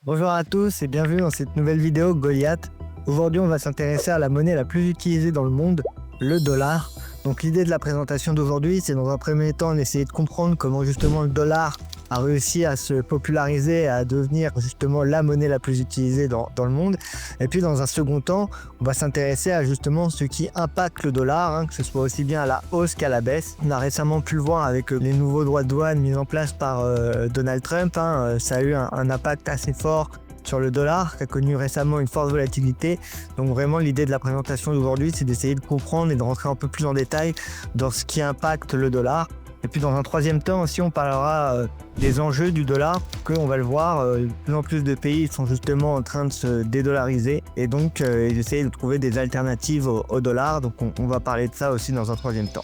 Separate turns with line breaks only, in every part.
Bonjour à tous et bienvenue dans cette nouvelle vidéo Goliath. Aujourd'hui, on va s'intéresser à la monnaie la plus utilisée dans le monde, le dollar. Donc l'idée de la présentation d'aujourd'hui, c'est dans un premier temps d'essayer de comprendre comment justement le dollar a réussi à se populariser et à devenir justement la monnaie la plus utilisée dans le monde. Et puis dans un second temps, on va s'intéresser à justement ce qui impacte le dollar, que ce soit aussi bien à la hausse qu'à la baisse. On a récemment pu le voir avec les nouveaux droits de douane mis en place par Donald Trump. Ça a eu un impact assez fort sur le dollar, qui a connu récemment une forte volatilité. Donc vraiment, l'idée de la présentation d'aujourd'hui, c'est d'essayer de comprendre et de rentrer un peu plus en détail dans ce qui impacte le dollar. Et puis dans un troisième temps aussi, on parlera des enjeux du dollar, qu'on va le voir, de plus en plus de pays sont justement en train de se dédollariser et donc essayer de trouver des alternatives au dollar. Donc on va parler de ça aussi dans un troisième temps.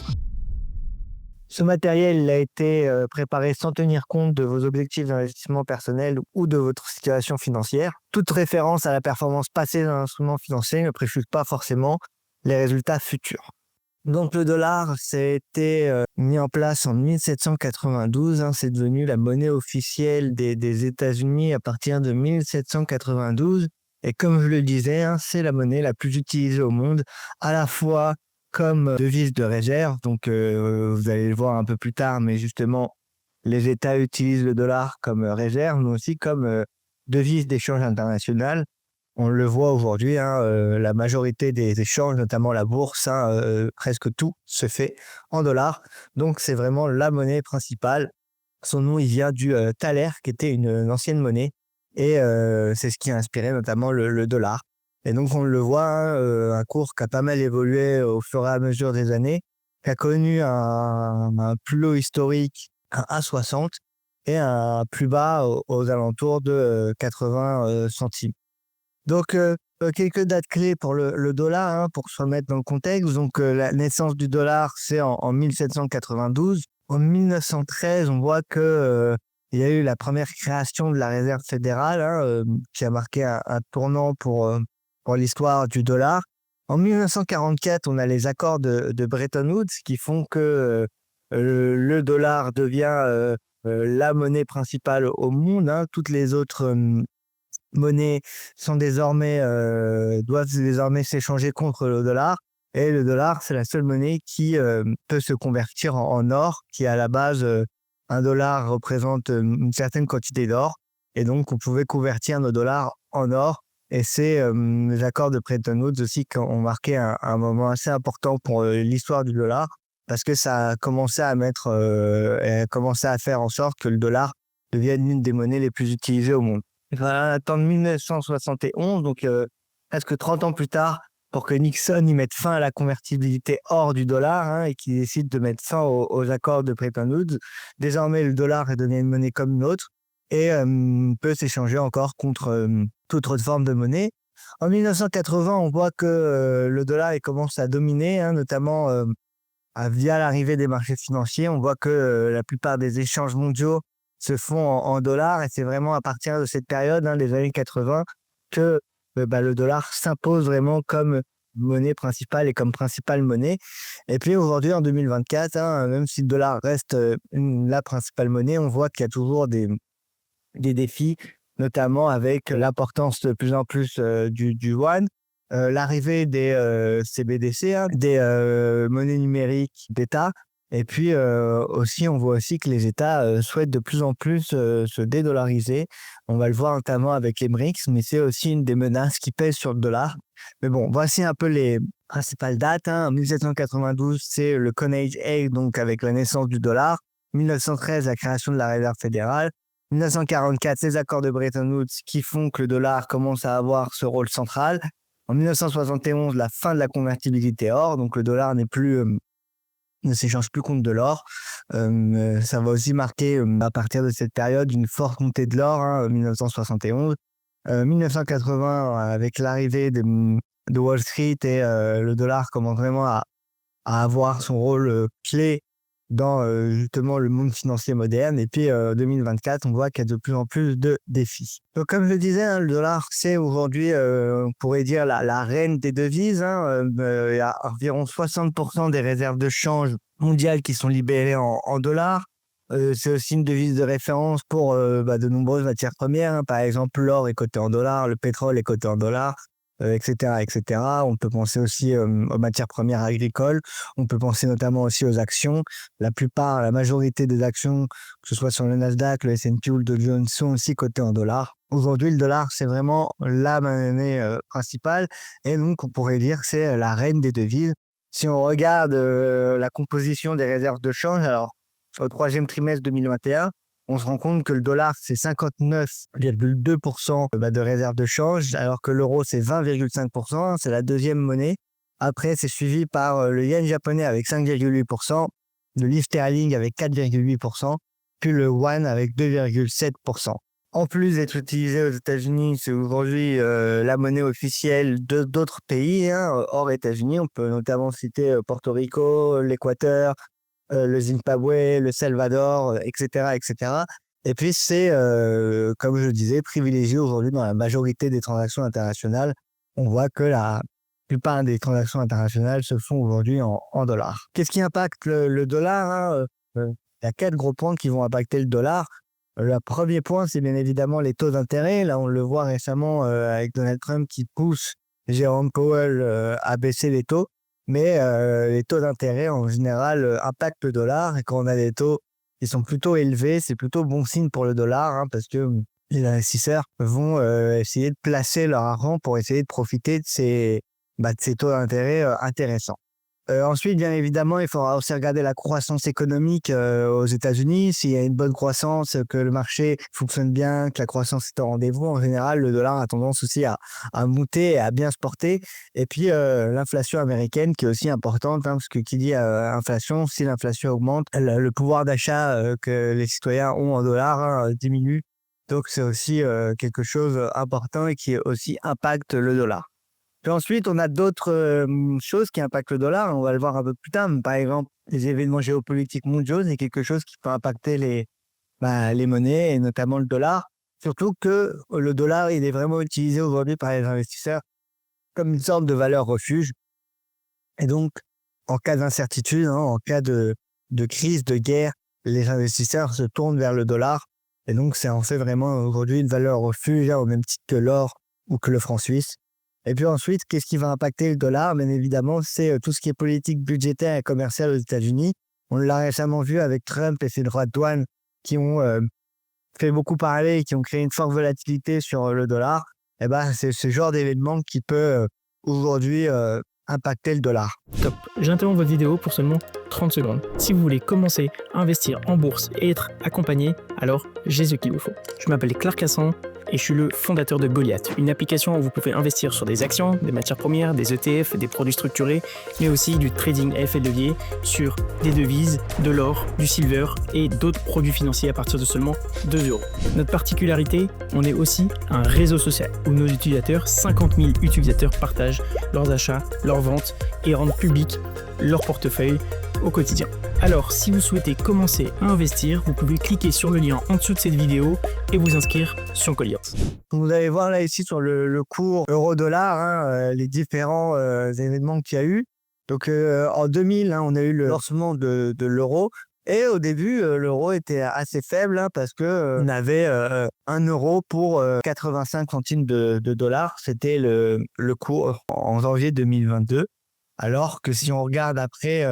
Ce matériel il a été préparé sans tenir compte de vos objectifs d'investissement personnel ou de votre situation financière. Toute référence à la performance passée d'un instrument financier ne préjuge pas forcément les résultats futurs. Donc le dollar, c'était mis en place en 1792. C'est devenu la monnaie officielle des États-Unis à partir de 1792. Et comme je le disais, c'est la monnaie la plus utilisée au monde, à la fois comme devise de réserve. Donc vous allez le voir un peu plus tard, mais justement, les États utilisent le dollar comme réserve, mais aussi comme devise d'échange international. On le voit aujourd'hui, la majorité des échanges, notamment la bourse, presque tout se fait en dollars. Donc c'est vraiment la monnaie principale. Son nom, il vient du thaler, qui était une ancienne monnaie, et c'est ce qui a inspiré notamment le dollar. Et donc on le voit, un cours qui a pas mal évolué au fur et à mesure des années, qui a connu un plus haut historique, un A60, et un plus bas aux alentours de 80 centimes. Donc, quelques dates clés pour le dollar, pour se remettre dans le contexte. Donc, la naissance du dollar, c'est en 1792. En 1913, on voit que il y a eu la première création de la réserve fédérale, qui a marqué un tournant pour l'histoire du dollar. En 1944, on a les accords de Bretton Woods qui font que le dollar devient la monnaie principale au monde. Toutes les autres monnaies doivent désormais s'échanger contre le dollar. Et le dollar, c'est la seule monnaie qui peut se convertir en or, qui à la base, un dollar représente une certaine quantité d'or. Et donc, on pouvait convertir nos dollars en or. Et c'est les accords de Bretton Woods aussi qui ont marqué un moment assez important pour l'histoire du dollar, parce que ça a commencé à faire en sorte que le dollar devienne l'une des monnaies les plus utilisées au monde. Il va attendre 1971, donc presque 30 ans plus tard, pour que Nixon y mette fin à la convertibilité hors du dollar, et qu'il décide de mettre fin aux accords de Bretton Woods. Désormais, le dollar est devenu une monnaie comme une autre et peut s'échanger encore contre toute autre forme de monnaie. En 1980, on voit que le dollar il commence à dominer, notamment via l'arrivée des marchés financiers. On voit que la plupart des échanges mondiaux se font en dollars, et c'est vraiment à partir de cette période, des années 80, que le dollar s'impose vraiment comme monnaie principale et comme principale monnaie. Et puis aujourd'hui, en 2024, même si le dollar reste la principale monnaie, on voit qu'il y a toujours des défis, notamment avec l'importance de plus en plus du yuan, l'arrivée des CBDC, des monnaies numériques d'État. Et puis aussi, on voit aussi que les États souhaitent de plus en plus se dédollariser. On va le voir notamment avec les BRICS, mais c'est aussi une des menaces qui pèsent sur le dollar. Mais bon, voici un peu les principales dates. En 1792, c'est le Carnegie Egg, donc avec la naissance du dollar. 1913, la création de la réserve fédérale. 1944, les accords de Bretton Woods qui font que le dollar commence à avoir ce rôle central. En 1971, la fin de la convertibilité or, donc le dollar ne s'échange plus contre de l'or. Ça va aussi marquer à partir de cette période une forte montée de l'or, 1971. 1980, avec l'arrivée de Wall Street, et le dollar commence vraiment à avoir son rôle clé dans justement le monde financier moderne. Et puis 2024, on voit qu'il y a de plus en plus de défis. Donc comme je le disais, le dollar, c'est aujourd'hui, on pourrait dire, la reine des devises. Il y a environ 60% des réserves de change mondiales qui sont libérées en dollars. C'est aussi une devise de référence pour de nombreuses matières premières, hein. Par exemple, l'or est coté en dollars, le pétrole est coté en dollars, et cetera, et cetera. On peut penser aussi aux matières premières agricoles. On peut penser notamment aussi aux actions. La majorité des actions, que ce soit sur le Nasdaq, le S&P ou le Dow Jones, sont aussi cotées en dollars. Aujourd'hui, le dollar, c'est vraiment la monnaie principale, et donc on pourrait dire que c'est la reine des devises. Si on regarde la composition des réserves de change, alors au troisième trimestre 2021, on se rend compte que le dollar, c'est 59,2% de réserves de change, alors que l'euro, c'est 20,5%. C'est la deuxième monnaie. Après, c'est suivi par le yen japonais avec 5,8%, le livre sterling avec 4,8%, puis le yuan avec 2,7%. En plus d'être utilisé aux États-Unis, c'est aujourd'hui la monnaie officielle d'autres pays, hein, hors États-Unis. On peut notamment citer Porto Rico, l'Équateur, le Zimbabwe, le Salvador, etc., etc. Et puis, c'est, comme je le disais, privilégié aujourd'hui dans la majorité des transactions internationales. On voit que la plupart des transactions internationales se font aujourd'hui en dollars. Qu'est-ce qui impacte le dollar, hein? Il y a 4 gros points qui vont impacter le dollar. Le premier point, c'est bien évidemment les taux d'intérêt. Là, on le voit récemment avec Donald Trump qui pousse Jérôme Powell à baisser les taux. Mais les taux d'intérêt, en général, impactent le dollar. Et quand on a des taux qui sont plutôt élevés, c'est plutôt bon signe pour le dollar, hein, parce que les investisseurs vont essayer de placer leur argent pour essayer de profiter de ces taux d'intérêt intéressants. Ensuite, bien évidemment, il faudra aussi regarder la croissance économique aux États-Unis. S'il y a une bonne croissance, que le marché fonctionne bien, que la croissance est au rendez-vous, en général, le dollar a tendance aussi à monter et à bien se porter. Et puis, l'inflation américaine qui est aussi importante, hein, parce que qui dit inflation, si l'inflation augmente, le pouvoir d'achat que les citoyens ont en dollars, hein, diminue. Donc, c'est aussi quelque chose d'important et qui aussi impacte le dollar. Puis ensuite, on a d'autres choses qui impactent le dollar. On va le voir un peu plus tard. Par exemple, les événements géopolitiques mondiaux, c'est quelque chose qui peut impacter les monnaies et notamment le dollar. Surtout que le dollar, il est vraiment utilisé aujourd'hui par les investisseurs comme une sorte de valeur refuge. Et donc, en cas d'incertitude, hein, en cas de crise, de guerre, les investisseurs se tournent vers le dollar. Et donc, ça en fait vraiment aujourd'hui une valeur refuge, hein, au même titre que l'or ou que le franc suisse. Et puis ensuite, qu'est-ce qui va impacter le dollar? Bien évidemment, c'est tout ce qui est politique budgétaire et commerciale aux États-Unis. On l'a récemment vu avec Trump et ses droits de douane qui ont fait beaucoup parler et qui ont créé une forte volatilité sur le dollar. Et c'est ce genre d'événement qui peut aujourd'hui impacter le dollar.
Top, j'interromps votre vidéo pour seulement 30 secondes. Si vous voulez commencer à investir en bourse et être accompagné, alors j'ai ce qu'il vous faut. Je m'appelle Clark Casson et je suis le fondateur de Goliath, une application où vous pouvez investir sur des actions, des matières premières, des ETF, des produits structurés, mais aussi du trading à effet de levier sur des devises, de l'or, du silver et d'autres produits financiers à partir de seulement 2 €. Notre particularité, on est aussi un réseau social où nos utilisateurs, 50 000 utilisateurs, partagent leurs achats, leurs ventes et rendent public leur portefeuille au quotidien. Alors, si vous souhaitez commencer à investir, vous pouvez cliquer sur le lien en dessous de cette vidéo et vous inscrire sur Goliath.
Vous allez voir là ici sur le cours euro-dollar, hein, les différents événements qu'il y a eu. Donc en 2000, hein, on a eu le lancement de l'euro. Et au début, l'euro était assez faible, hein, parce que on avait 1 euro pour 85 centimes de dollars. C'était le cours en janvier 2022. Alors que si on regarde après,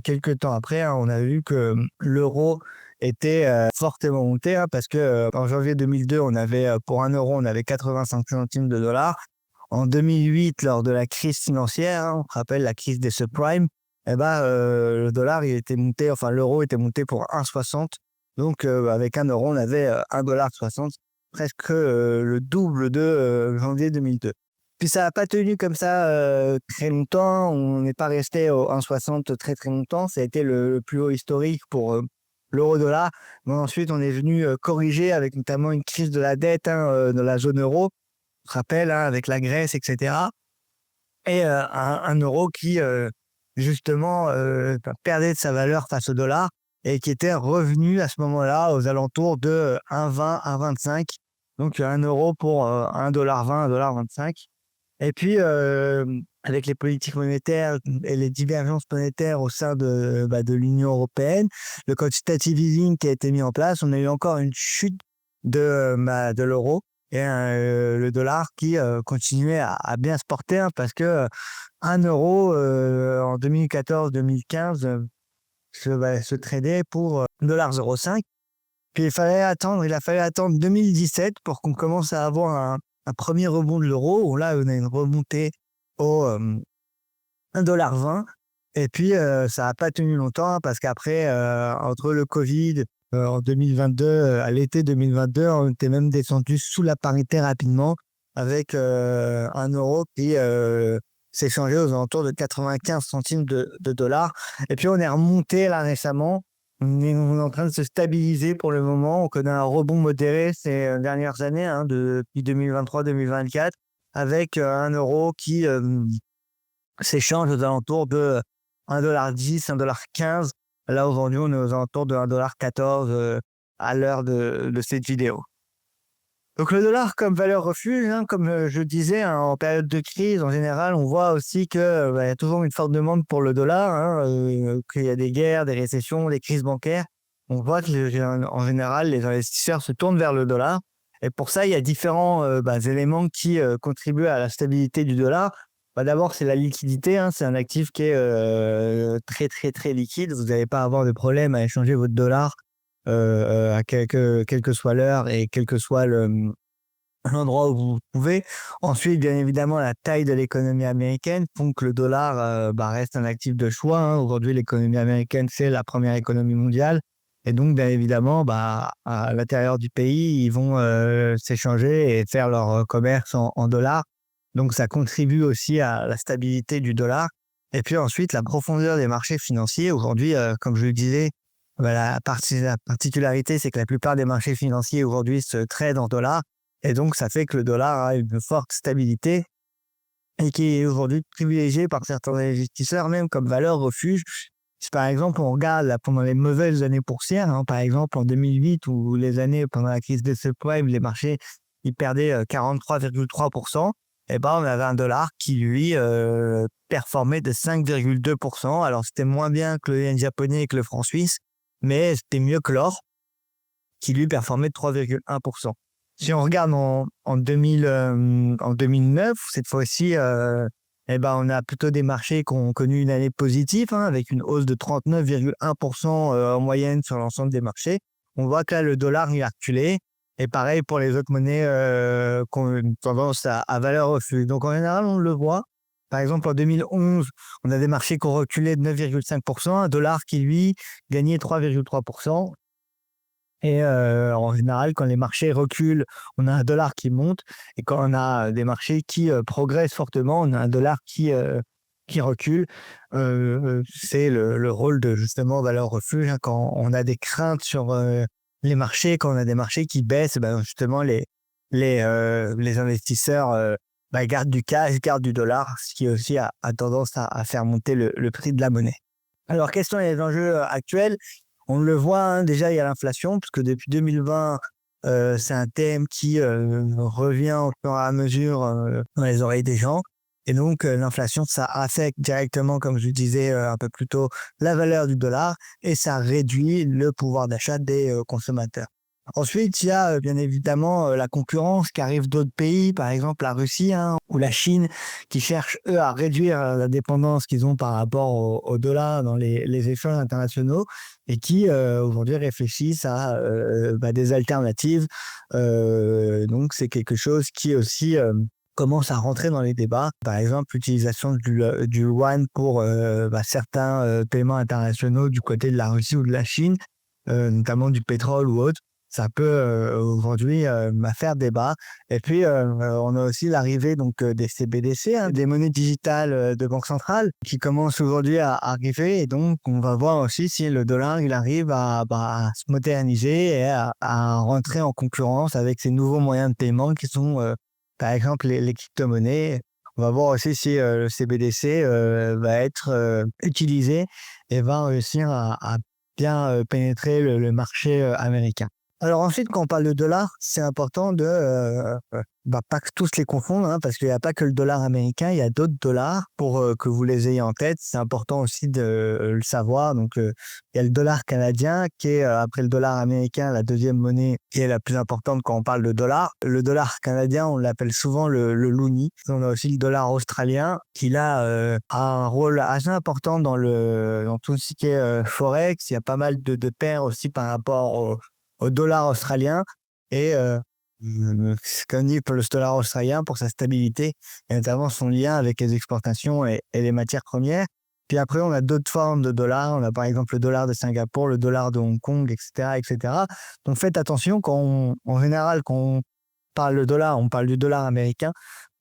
quelques temps après, hein, on a vu que l'euro était fortement monté, hein, parce que en janvier 2002, on avait pour 1 euro, on avait 85 centimes de dollars. En 2008, lors de la crise financière, hein, on se rappelle la crise des subprimes, le dollar, l'euro était monté pour 1,60. Donc avec 1 euro, on avait 1,60 $, presque le double de janvier 2002. Puis ça n'a pas tenu comme ça très longtemps. On n'est pas resté au 1,60 très très longtemps. Ça a été le plus haut historique pour l'euro-dollar. Mais ensuite, on est venu corriger avec notamment une crise de la dette, hein, dans la zone euro. On se rappelle, hein, avec la Grèce, etc. Et un euro qui, justement, perdait de sa valeur face au dollar et qui était revenu à ce moment-là aux alentours de 1,20, 1,25. Donc 1 euro pour 1,20 $, 1,25 $. Et puis, avec les politiques monétaires et les divergences monétaires au sein de l'Union européenne, le quantitative easing qui a été mis en place, on a eu encore une chute de l'euro et le dollar qui continuait à bien se porter, hein, parce que 1 euro en 2014-2015 se tradait pour 1,05 $. Puis il a fallu attendre 2017 pour qu'on commence à avoir un premier rebond de l'euro, où là on a une remontée au 1,20 $. Et puis ça n'a pas tenu longtemps, hein, parce qu'après, entre le Covid en 2022, à l'été 2022, on était même descendu sous la parité rapidement, avec 1 euro qui s'échangeait aux alentours de 95 centimes de dollars. Et puis on est remonté là récemment. On est en train de se stabiliser pour le moment. On connaît un rebond modéré ces dernières années, hein, depuis 2023-2024, avec 1 euro qui s'échange aux alentours de 1,10 $, 1,15 $. Là, aujourd'hui, on est aux alentours de 1,14 $ à l'heure de cette vidéo. Donc le dollar comme valeur refuge, hein, comme je disais, hein, en période de crise, en général, on voit aussi qu'il y a toujours une forte demande pour le dollar, hein, qu'il y a des guerres, des récessions, des crises bancaires. On voit que en général, les investisseurs se tournent vers le dollar. Et pour ça, il y a différents éléments qui contribuent à la stabilité du dollar. D'abord, c'est la liquidité, hein, c'est un actif qui est très, très, très liquide. Vous n'allez pas avoir de problème à échanger votre dollar à quelle que soit l'heure et quel que soit l'endroit où vous pouvez. Ensuite, bien évidemment, la taille de l'économie américaine font que le dollar reste un actif de choix, hein. Aujourd'hui, l'économie américaine, c'est la première économie mondiale. Et donc, bien évidemment, à l'intérieur du pays, ils vont s'échanger et faire leur commerce en dollars. Donc, ça contribue aussi à la stabilité du dollar. Et puis ensuite, la profondeur des marchés financiers. Aujourd'hui, comme je le disais, la particularité, c'est que la plupart des marchés financiers aujourd'hui se tradent en dollars. Et donc, ça fait que le dollar a une forte stabilité et qui est aujourd'hui privilégié par certains investisseurs, même comme valeur refuge. Si par exemple, on regarde là, pendant les mauvaises années boursières, hein, par exemple en 2008 ou les années pendant la crise des subprimes, les marchés ils perdaient 43,3%. Et on avait un dollar qui, lui, performait de 5,2%. Alors, c'était moins bien que le yen japonais et que le franc suisse, mais c'était mieux que l'or, qui lui performait de 3,1%. Si on regarde en 2009, cette fois-ci, on a plutôt des marchés qui ont connu une année positive, hein, avec une hausse de 39,1% en moyenne sur l'ensemble des marchés. On voit que là, le dollar il a reculé. Et pareil pour les autres monnaies qui ont une tendance à valeur refuge. Donc en général, on le voit. Par exemple, en 2011, on a des marchés qui ont reculé de 9,5%, un dollar qui, lui, gagnait 3,3%. Et en général, quand les marchés reculent, on a un dollar qui monte. Et quand on a des marchés qui progressent fortement, on a un dollar qui recule. C'est le rôle de, justement, valeur refuge, hein, quand on a des craintes sur les marchés, quand on a des marchés qui baissent, justement, les investisseurs gardent du cash, gardent du dollar, ce qui aussi a tendance à faire monter le prix de la monnaie. Alors, quels sont les enjeux actuels ? On le voit, hein, déjà, il y a l'inflation, parce que depuis 2020, c'est un thème qui revient au fur et à mesure dans les oreilles des gens. Et donc, l'inflation, ça affecte directement, comme je disais un peu plus tôt, la valeur du dollar et ça réduit le pouvoir d'achat des consommateurs. Ensuite, il y a bien évidemment la concurrence qui arrive d'autres pays, par exemple la Russie, hein, ou la Chine, qui cherchent, eux, à réduire la dépendance qu'ils ont par rapport au dollar dans les échanges internationaux et qui, aujourd'hui, réfléchissent à des alternatives. Donc, c'est quelque chose qui aussi commence à rentrer dans les débats. Par exemple, l'utilisation du yuan pour certains paiements internationaux du côté de la Russie ou de la Chine, notamment du pétrole ou autre. Ça peut aujourd'hui faire débat. Et puis, on a aussi l'arrivée des CBDC, hein, des monnaies digitales de banque centrale, qui commencent aujourd'hui à arriver. Et donc, on va voir aussi si le dollar il arrive à se moderniser et à rentrer en concurrence avec ces nouveaux moyens de paiement qui sont, par exemple, les crypto-monnaies. On va voir aussi si le CBDC va être utilisé et va réussir à bien pénétrer le marché américain. Alors ensuite, quand on parle de dollars, c'est important de pas que tous les confondre, hein, parce qu'il n'y a pas que le dollar américain, il y a d'autres dollars pour que vous les ayez en tête. C'est important aussi de le savoir. Donc, il y a le dollar canadien qui est, après le dollar américain, la deuxième monnaie qui est la plus importante quand on parle de dollars. Le dollar canadien, on l'appelle souvent le loonie. On a aussi le dollar australien qui, là, a un rôle assez important dans tout ce qui est Forex. Il y a pas mal de paires aussi par rapport au dollar australien et ce qu'on dit pour le dollar australien pour sa stabilité et notamment son lien avec les exportations et les matières premières. Puis après, on a d'autres formes de dollars. On a par exemple le dollar de Singapour, le dollar de Hong Kong, etc., etc. Donc faites attention en général, quand on parle de dollar, on parle du dollar américain,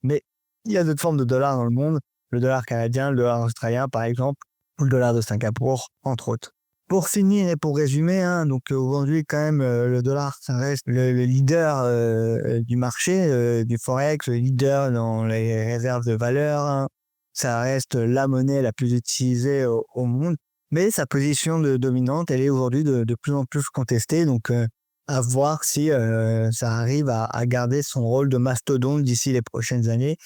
mais il y a d'autres formes de dollars dans le monde. Le dollar canadien, le dollar australien, par exemple, ou le dollar de Singapour, entre autres. Pour finir et pour résumer, hein, donc aujourd'hui quand même le dollar ça reste le leader du marché du forex, le leader dans les réserves de valeur, hein. Ça reste la monnaie la plus utilisée au monde, mais sa position de dominante, elle est aujourd'hui de plus en plus contestée. Donc à voir si ça arrive à garder son rôle de mastodonte d'ici les prochaines années,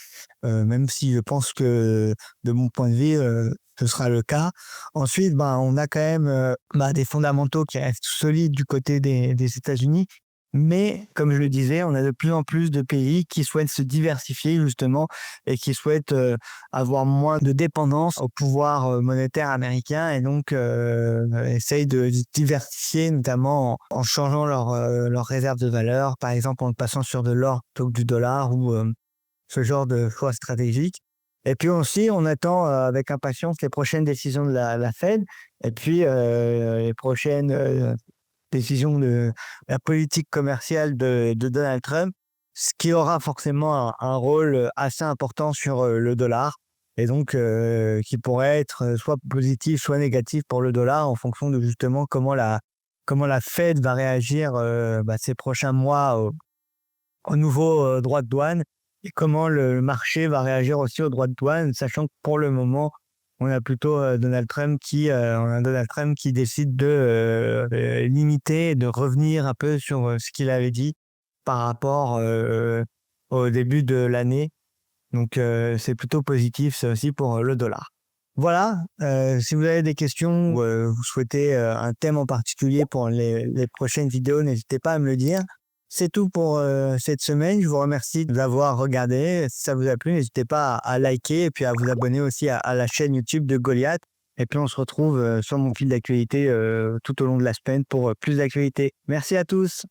même si je pense que de mon point de vue, ce sera le cas. Ensuite, on a quand même des fondamentaux qui restent solides du côté des États-Unis. Mais comme je le disais, on a de plus en plus de pays qui souhaitent se diversifier justement et qui souhaitent avoir moins de dépendance au pouvoir monétaire américain et donc essayent de se diversifier notamment en changeant leurs réserves de valeur, par exemple en passant sur de l'or plutôt que du dollar ou ce genre de choix stratégiques. Et puis aussi, on attend avec impatience les prochaines décisions de la Fed et puis les prochaines décisions de la politique commerciale de Donald Trump, ce qui aura forcément un rôle assez important sur le dollar et donc qui pourrait être soit positif, soit négatif pour le dollar en fonction de justement comment la Fed va réagir ces prochains mois au nouveau droit de douane et comment le marché va réagir aussi aux droits de douane, sachant que pour le moment, on a plutôt Donald Trump qui décide de limiter, de revenir un peu sur ce qu'il avait dit par rapport au début de l'année. Donc c'est plutôt positif, ça aussi pour le dollar. Voilà, si vous avez des questions ou vous souhaitez un thème en particulier pour les prochaines vidéos, n'hésitez pas à me le dire. C'est tout pour cette semaine. Je vous remercie d'avoir regardé. Si ça vous a plu, n'hésitez pas à liker et puis à vous abonner aussi à la chaîne YouTube de Goliath. Et puis on se retrouve sur mon fil d'actualité tout au long de la semaine pour plus d'actualités. Merci à tous.